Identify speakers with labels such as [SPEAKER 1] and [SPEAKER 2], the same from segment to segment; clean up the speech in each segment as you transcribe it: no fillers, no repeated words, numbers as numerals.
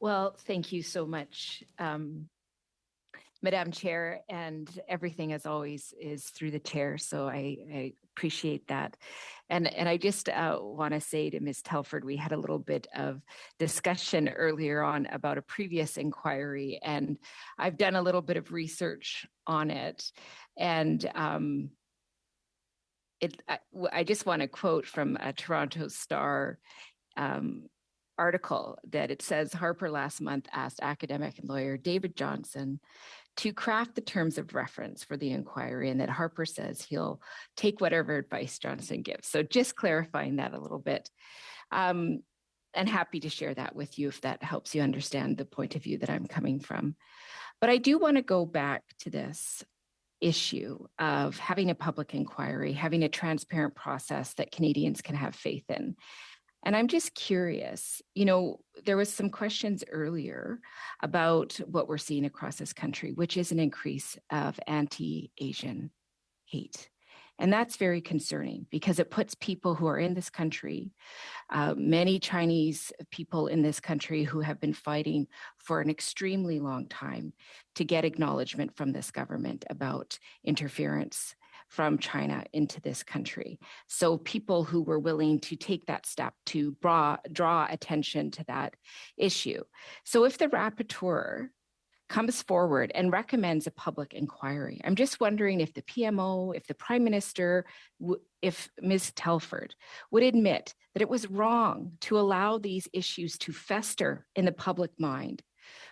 [SPEAKER 1] Well, thank you so much, Madam Chair, and everything as always is through the chair. So I appreciate that. And I just want to say to Ms. Telford, we had a little bit of discussion earlier on about a previous inquiry, and I've done a little bit of research on it. And I just want to quote from a Toronto Star article that it says Harper last month asked academic and lawyer David Johnson to craft the terms of reference for the inquiry, and that Harper says he'll take whatever advice Johnson gives. So just clarifying that a little bit. And happy to share that with you if that helps you understand the point of view that I'm coming from. But I do want to go back to this issue of having a public inquiry, having a transparent process that Canadians can have faith in. And I'm just curious, there was some questions earlier about what we're seeing across this country, which is an increase of anti-Asian hate. And that's very concerning because it puts people who are in this country, many Chinese people in this country who have been fighting for an extremely long time to get acknowledgement from this government about interference from China into this country. So people who were willing to take that step to draw attention to that issue. So if the rapporteur comes forward and recommends a public inquiry, I'm just wondering if the PMO, if the Prime Minister, if Ms. Telford would admit that it was wrong to allow these issues to fester in the public mind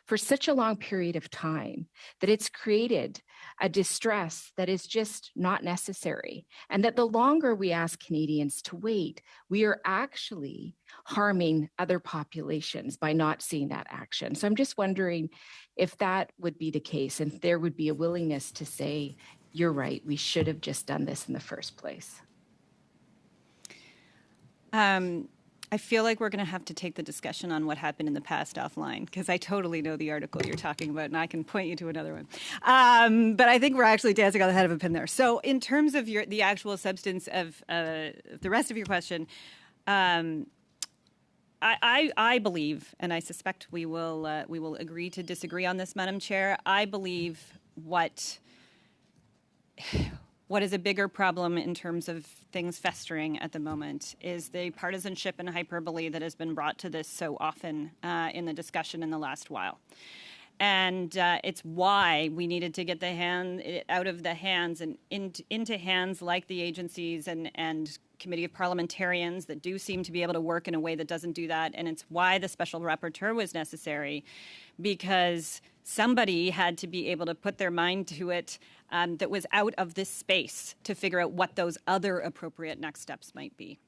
[SPEAKER 1] for such a long period of time, that it's created a distress that is just not necessary. And that the longer we ask Canadians to wait, we are actually harming other populations by not seeing that action. So I'm just wondering if that would be the case and if there would be a willingness to say, you're right, we should have just done this in the first place.
[SPEAKER 2] I feel like we're going to have to take the discussion on what happened in the past offline, because I totally know the article you're talking about, and I can point you to another one. But I think we're actually dancing on the head of a pin there. So in terms of the actual substance of the rest of your question, I believe, and I suspect we will agree to disagree on this, Madam Chair. I believe what is a bigger problem in terms of things festering at the moment is the partisanship and hyperbole that has been brought to this so often in the discussion in the last while. And it's why we needed to get it out of the hands and into hands like the agencies and Committee of Parliamentarians that do seem to be able to work in a way that doesn't do that. And it's why the special rapporteur was necessary, because somebody had to be able to put their mind to it that was out of this space to figure out what those other appropriate next steps might be.